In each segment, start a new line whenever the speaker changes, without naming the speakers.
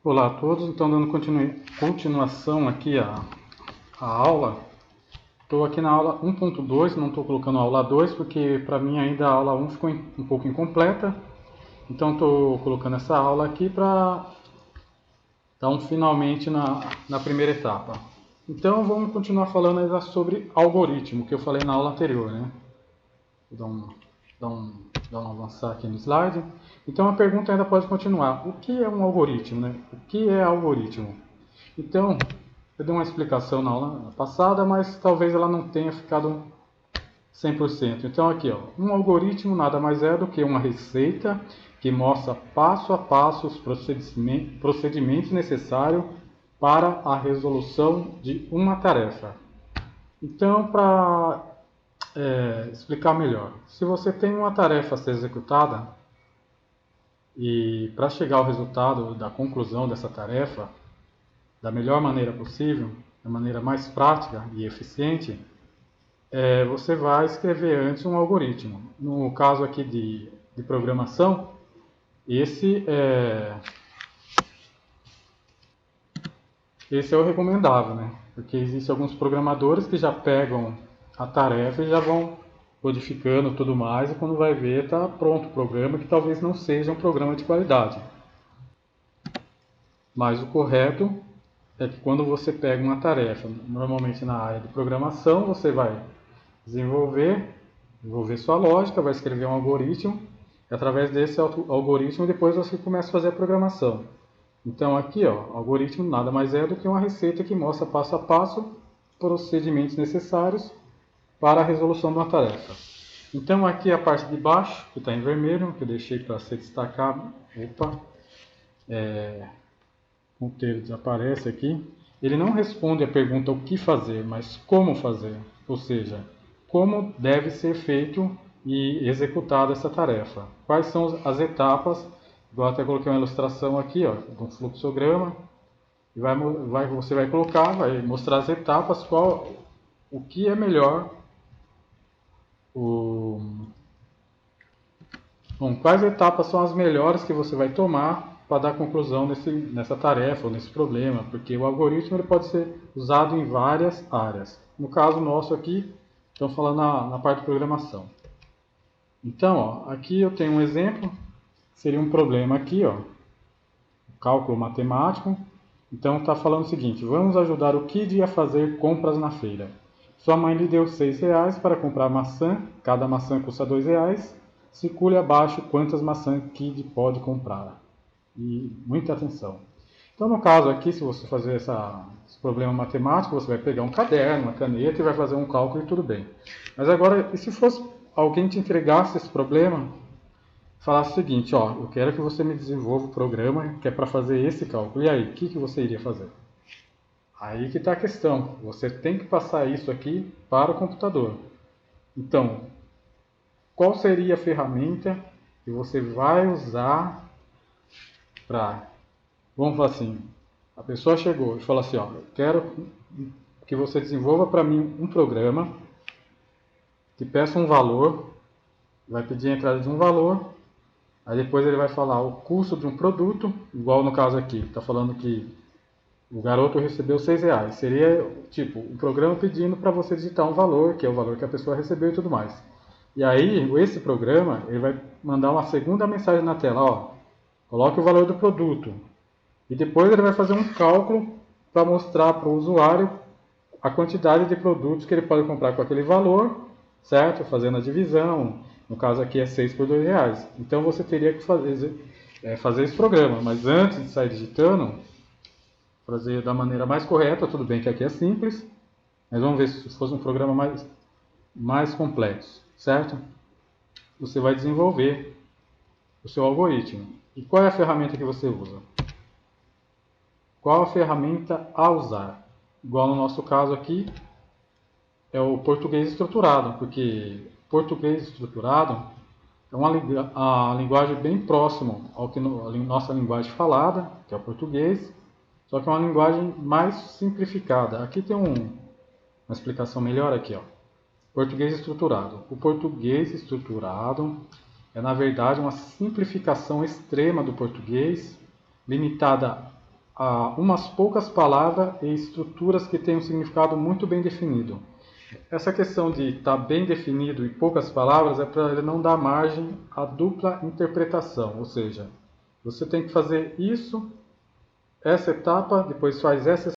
Olá a todos, então dando continuação aqui a aula. Estou aqui na aula 1.2, não estou colocando a aula 2 porque para mim ainda a aula 1 ficou um pouco incompleta. Então estou colocando essa aula aqui para dar um finalmente na primeira etapa. Então vamos continuar falando ainda sobre algoritmo, que eu falei na aula anterior, né? Vou dar um avançar aqui no slide. Então a pergunta ainda pode continuar. O que é um algoritmo, né? O que é algoritmo? Então, eu dei uma explicação na aula passada, mas talvez ela não tenha ficado 100%. Então aqui, ó, um algoritmo nada mais é do que uma receita que mostra passo a passo os procedimentos necessários para a resolução de uma tarefa. Então, para explicar melhor, se você tem uma tarefa a ser executada e para chegar ao resultado da conclusão dessa tarefa, da melhor maneira possível, da maneira mais prática e eficiente, você vai escrever antes um algoritmo. No caso aqui de programação, esse é o recomendável, né? Porque existem alguns programadores que já pegam a tarefa e já vão codificando tudo mais, e quando vai ver está pronto o programa, que talvez não seja um programa de qualidade. Mas o correto é que quando você pega uma tarefa, normalmente na área de programação, você vai desenvolver sua lógica, vai escrever um algoritmo, e através desse algoritmo depois você começa a fazer a programação. Então aqui, ó, algoritmo nada mais é do que uma receita que mostra passo a passo procedimentos necessários para a resolução de uma tarefa. Então aqui a parte de baixo, que está em vermelho, que eu deixei para ser destacado, o ponteiro desaparece aqui. Ele não responde a pergunta o que fazer, mas como fazer, ou seja, como deve ser feito e executada essa tarefa. Quais são as etapas, igual até coloquei uma ilustração aqui, ó, de um fluxograma, e você vai colocar, vai mostrar as etapas, o que é melhor, quais etapas são as melhores que você vai tomar para dar conclusão nessa tarefa ou nesse problema, porque o algoritmo ele pode ser usado em várias áreas. No caso nosso aqui, estamos falando na parte de programação. Então, ó, aqui eu tenho um exemplo, seria um problema aqui, ó, cálculo matemático. Então está falando o seguinte: vamos ajudar o Kid a fazer compras na feira. Sua mãe lhe deu R$ 6 para comprar maçã, cada maçã custa R$ 2. Circule abaixo quantas maçãs Kid pode comprar. E muita atenção. Então, no caso aqui, se você fazer esse problema matemático, você vai pegar um caderno, uma caneta e vai fazer um cálculo e tudo bem. Mas agora, e se fosse alguém te entregasse esse problema, falasse o seguinte: ó, eu quero que você me desenvolva o programa que é para fazer esse cálculo. E aí, o que você iria fazer? Aí que está a questão. Você tem que passar isso aqui para o computador. Então, qual seria a ferramenta que você vai usar para... Vamos falar assim, a pessoa chegou e falou assim, ó, eu quero que você desenvolva para mim um programa que peça um valor, vai pedir a entrada de um valor, aí depois ele vai falar o custo de um produto, igual no caso aqui, está falando que o garoto recebeu R$ 6. Seria tipo o programa pedindo para você digitar um valor, que é o valor que a pessoa recebeu e tudo mais. E aí, esse programa, ele vai mandar uma segunda mensagem na tela, ó, coloque o valor do produto. E depois ele vai fazer um cálculo para mostrar para o usuário a quantidade de produtos que ele pode comprar com aquele valor, certo? Fazendo a divisão, no caso aqui é 6 por R$ 2. Então você teria que fazer esse programa, mas antes de sair digitando, fazer da maneira mais correta, tudo bem que aqui é simples, mas vamos ver se fosse um programa mais complexo, certo? Você vai desenvolver o seu algoritmo. E qual é a ferramenta que você usa? Qual a ferramenta a usar? Igual no nosso caso aqui, é o português estruturado, porque português estruturado é uma linguagem bem próxima ao que a nossa linguagem falada, que é o português, só que é uma linguagem mais simplificada. Aqui tem uma explicação melhor aqui, ó. Português estruturado. O português estruturado é, na verdade, uma simplificação extrema do português, limitada umas poucas palavras e estruturas que têm um significado muito bem definido. Essa questão de estar bem definido e poucas palavras é para ele não dar margem à dupla interpretação, ou seja, você tem que fazer isso, essa etapa, depois faz essa.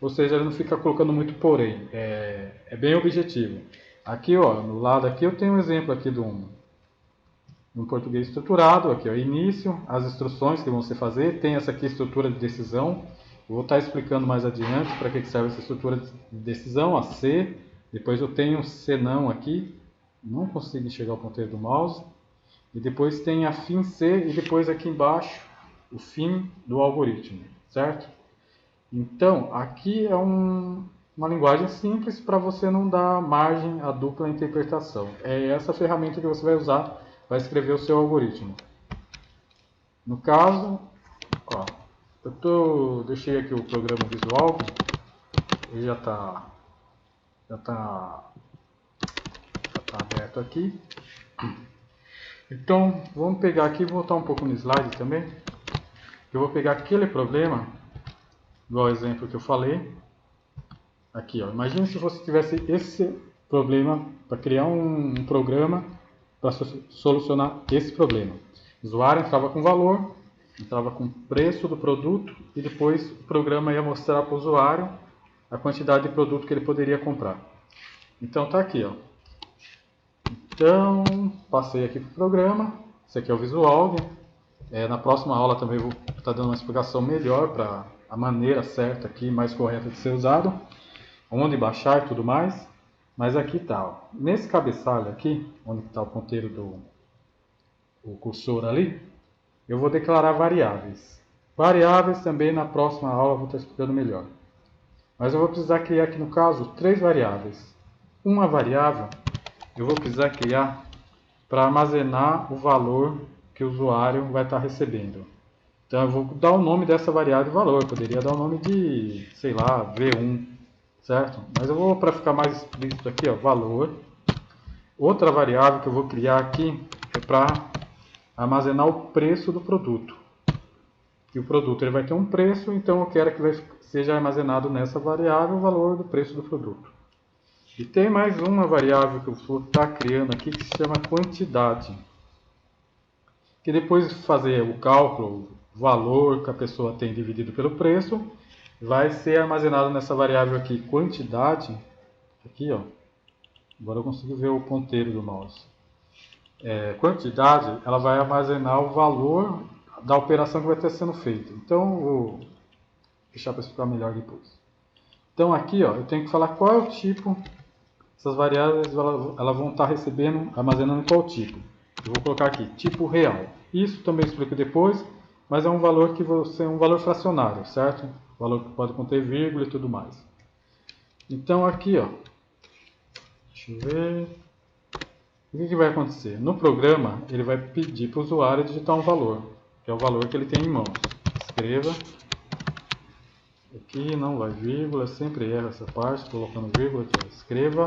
Ou seja, ele não fica colocando muito porém, é bem objetivo. Aqui, ó, no lado aqui eu tenho um exemplo aqui de um português estruturado, aqui ó, início, as instruções que vão se fazer, tem essa aqui estrutura de decisão. Eu vou estar explicando mais adiante para que serve essa estrutura de decisão, a C. Depois eu tenho um senão aqui, não consigo enxergar o ponteiro do mouse. E depois tem a fim C e depois aqui embaixo o fim do algoritmo, certo? Então aqui é uma linguagem simples para você não dar margem à dupla interpretação. É essa ferramenta que você vai usar para escrever o seu algoritmo. No caso, ó, deixei aqui o programa visual, ele já está aberto aqui. Então, vamos pegar aqui, vou voltar um pouco no slide também. Eu vou pegar aquele problema, igual o exemplo que eu falei. Aqui, ó, imagine se você tivesse esse problema para criar um programa para solucionar esse problema. O usuário entrava com valor, entrava com o preço do produto e depois o programa ia mostrar para o usuário a quantidade de produto que ele poderia comprar. Então tá aqui, ó. Então passei aqui para o programa. Esse aqui é o visual. Na próxima aula também vou estar dando uma explicação melhor para a maneira certa aqui, mais correta de ser usado, onde baixar e tudo mais. Mas aqui tá, ó. Nesse cabeçalho aqui, onde está o ponteiro o cursor ali, eu vou declarar variáveis. Variáveis também na próxima aula eu vou estar explicando melhor. Mas eu vou precisar criar aqui no caso 3 variáveis. Uma variável eu vou precisar criar para armazenar o valor que o usuário vai estar recebendo. Então eu vou dar o nome dessa variável valor. Eu poderia dar o nome de, sei lá, V1, certo? Mas eu vou, para ficar mais explícito aqui, ó, valor. Outra variável que eu vou criar aqui é para armazenar o preço do produto. E o produto ele vai ter um preço, então eu quero que seja armazenado nessa variável o valor do preço do produto. E tem mais uma variável que eu vou estar criando aqui que se chama quantidade. Que depois de fazer o cálculo, o valor que a pessoa tem dividido pelo preço, vai ser armazenado nessa variável aqui, quantidade. Aqui, ó. Agora eu consigo ver o ponteiro do mouse. Quantidade, ela vai armazenar o valor da operação que vai estar sendo feita. Então, vou deixar para explicar melhor depois. Então, aqui, ó, eu tenho que falar qual é o tipo. Essas variáveis elas vão estar recebendo, armazenando qual tipo. Eu vou colocar aqui, tipo real. Isso também explico depois, mas é um valor que é um valor fracionário, certo? Valor que pode conter vírgula e tudo mais. Então, aqui, ó, deixa eu ver. O que vai acontecer? No programa, ele vai pedir para o usuário digitar um valor, que é o valor que ele tem em mãos. Escreva. Aqui não vai vírgula, sempre erra essa parte, colocando vírgula aqui. Escreva.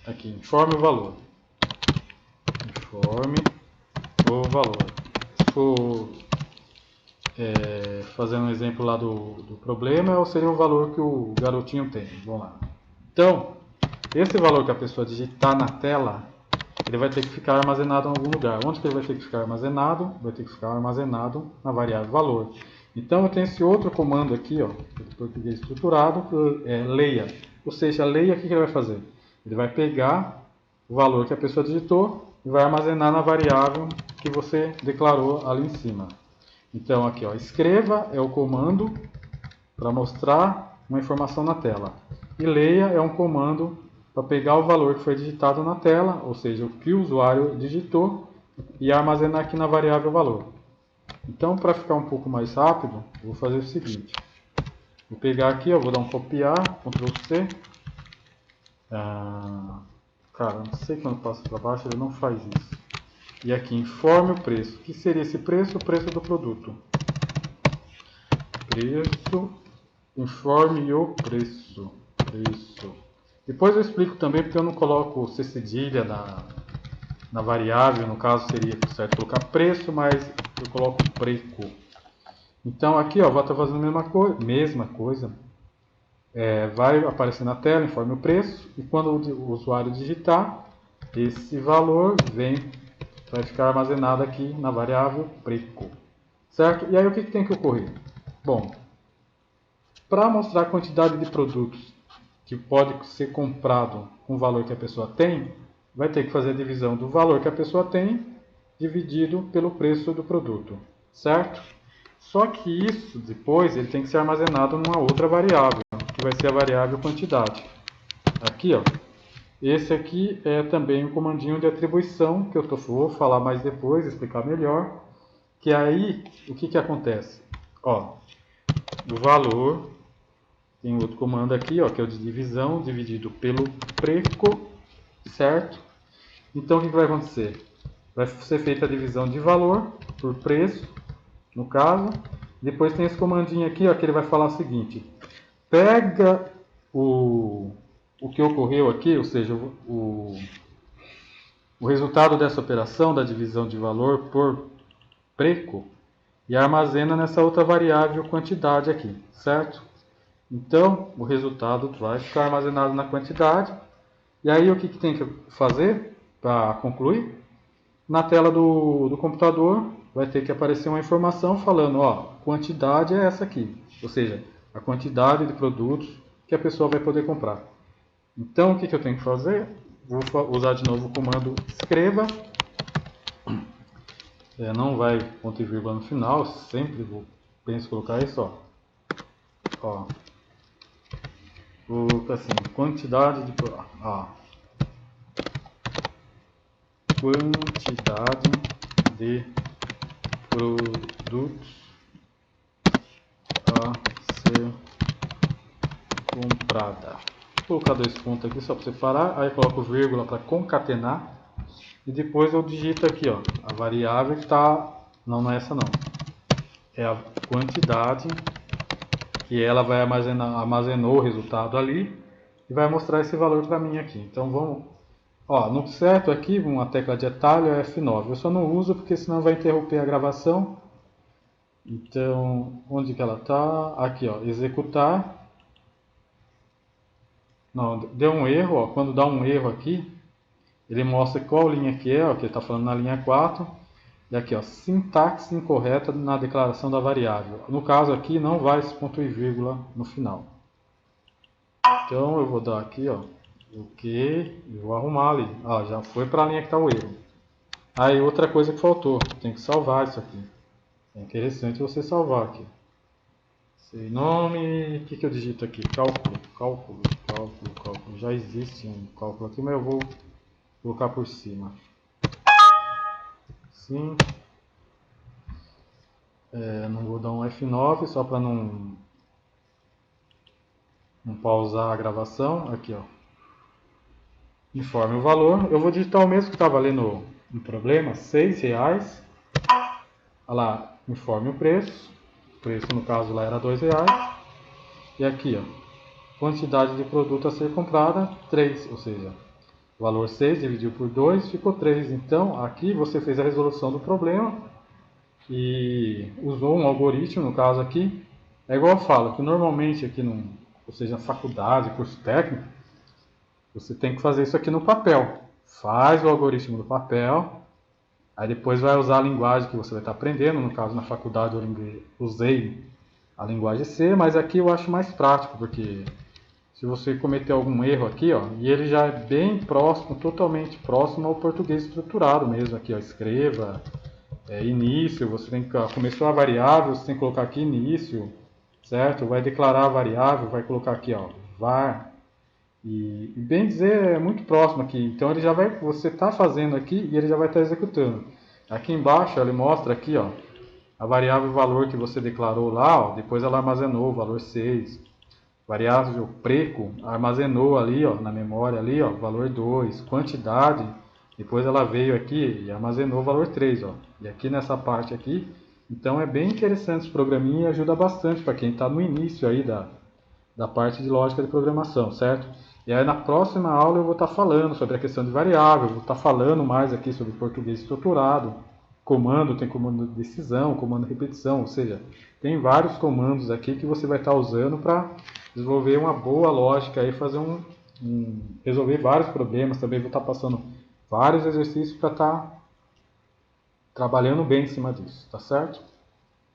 Aqui, informe o valor. Informe o valor. Se for fazendo um exemplo lá do problema, seria o valor que o garotinho tem. Vamos lá. Então, esse valor que a pessoa digitar na tela, ele vai ter que ficar armazenado em algum lugar. Onde que ele vai ter que ficar armazenado? Vai ter que ficar armazenado na variável valor. Então eu tenho esse outro comando aqui, ó, em português estruturado, que é leia. Ou seja, leia, o que ele vai fazer? Ele vai pegar o valor que a pessoa digitou e vai armazenar na variável que você declarou ali em cima. Então aqui, ó, escreva é o comando para mostrar uma informação na tela. E leia é um comando para pegar o valor que foi digitado na tela, ou seja, o que o usuário digitou, e armazenar aqui na variável valor. Então, para ficar um pouco mais rápido, eu vou fazer o seguinte. Vou pegar aqui, ó, vou dar um copiar, Ctrl C. Cara, não sei quando passa para baixo, ele não faz isso. E aqui, informe o preço. O que seria esse preço? O preço do produto. Preço, informe o preço. Preço. Depois eu explico também porque eu não coloco C cedilha na variável, no caso seria certo colocar preço, mas eu coloco preço. Então aqui ó, vou estar fazendo a mesma coisa. Vai aparecer na tela, informe o preço, e quando o usuário digitar, esse valor vai ficar armazenado aqui na variável preço. Certo? E aí o que tem que ocorrer? Bom, para mostrar a quantidade de produtos que pode ser comprado com o valor que a pessoa tem, vai ter que fazer a divisão do valor que a pessoa tem dividido pelo preço do produto, certo? Só que isso depois ele tem que ser armazenado numa outra variável, que vai ser a variável quantidade. Aqui, ó, esse aqui é também um comandinho de atribuição que eu vou falar mais depois, explicar melhor. Que aí o que acontece? Ó, o valor tem outro comando aqui, ó, que é o de divisão dividido pelo preço, certo? Então o que vai acontecer? Vai ser feita a divisão de valor por preço, no caso. Depois tem esse comandinho aqui, ó, que ele vai falar o seguinte: pega o que ocorreu aqui, ou seja, o resultado dessa operação da divisão de valor por preço e armazena nessa outra variável quantidade aqui, certo? Então o resultado vai ficar armazenado na quantidade. E aí o que tem que fazer para concluir? Na tela do computador vai ter que aparecer uma informação falando, ó, quantidade é essa aqui, ou seja, a quantidade de produtos que a pessoa vai poder comprar. Então o que eu tenho que fazer? Vou usar de novo o comando escreva. Não vai ponto e vírgula no final, sempre penso em colocar isso, ó. Vou colocar assim, quantidade de produtos a ser comprada. Vou colocar 2 pontos aqui só para separar, aí coloco vírgula para concatenar e depois eu digito aqui, ó, a variável que está, não é essa não, é a quantidade que ela vai armazenou o resultado ali e vai mostrar esse valor para mim aqui. Então vamos, ó, no certo aqui, uma tecla de atalho é F9. Eu só não uso porque senão vai interromper a gravação. Então, onde que ela está? Aqui, ó, executar. Não, deu um erro, ó. Quando dá um erro aqui, ele mostra qual linha que é, ó, que ele está falando na linha 4. E aqui, ó, sintaxe incorreta na declaração da variável. No caso aqui, não vai esse ponto e vírgula no final. Então, eu vou dar aqui, ó, ok, e vou arrumar ali. Ah, já foi para a linha que está o erro. Aí, outra coisa que faltou, tem que salvar isso aqui. É interessante você salvar aqui. Sei nome, o que eu digito aqui? Cálculo. Já existe um cálculo aqui, mas eu vou colocar por cima. Sim. Não vou dar um F9 só para não pausar a gravação. Aqui, ó. Informe o valor. Eu vou digitar o mesmo que estava ali no problema, R$6. Olha lá, informe o preço. O preço no caso lá era R$2. E aqui, ó, quantidade de produto a ser comprada, 3, ou seja, valor 6 dividiu por 2, ficou 3. Então, aqui você fez a resolução do problema e usou um algoritmo, no caso aqui. É igual eu falo, que normalmente aqui, ou seja, na faculdade, curso técnico, você tem que fazer isso aqui no papel. Faz o algoritmo no papel, aí depois vai usar a linguagem que você vai estar aprendendo. No caso, na faculdade eu usei a linguagem C, mas aqui eu acho mais prático, porque se você cometer algum erro aqui, ó, e ele já é bem próximo, totalmente próximo ao português estruturado mesmo, aqui, ó, escreva, início, você tem que, começou a variável, você tem que colocar aqui início, certo? Vai declarar a variável, vai colocar aqui, ó, var, e bem dizer, é muito próximo aqui, então ele já vai, você está fazendo aqui e ele já vai estar executando. Aqui embaixo ele mostra aqui, ó, a variável valor que você declarou lá, ó, depois ela armazenou o valor 6. Variável preço armazenou ali, ó, na memória ali, ó, valor 2. Quantidade, depois ela veio aqui e armazenou o valor 3, ó. E aqui nessa parte aqui, então é bem interessante esse programinha e ajuda bastante para quem está no início aí da parte de lógica de programação, certo? E aí na próxima aula eu vou estar falando sobre a questão de variável, vou estar falando mais aqui sobre português estruturado, comando, tem comando de decisão, comando de repetição, ou seja, tem vários comandos aqui que você vai estar usando para desenvolver uma boa lógica e fazer resolver vários problemas. Também vou estar passando vários exercícios para estar trabalhando bem em cima disso, tá certo?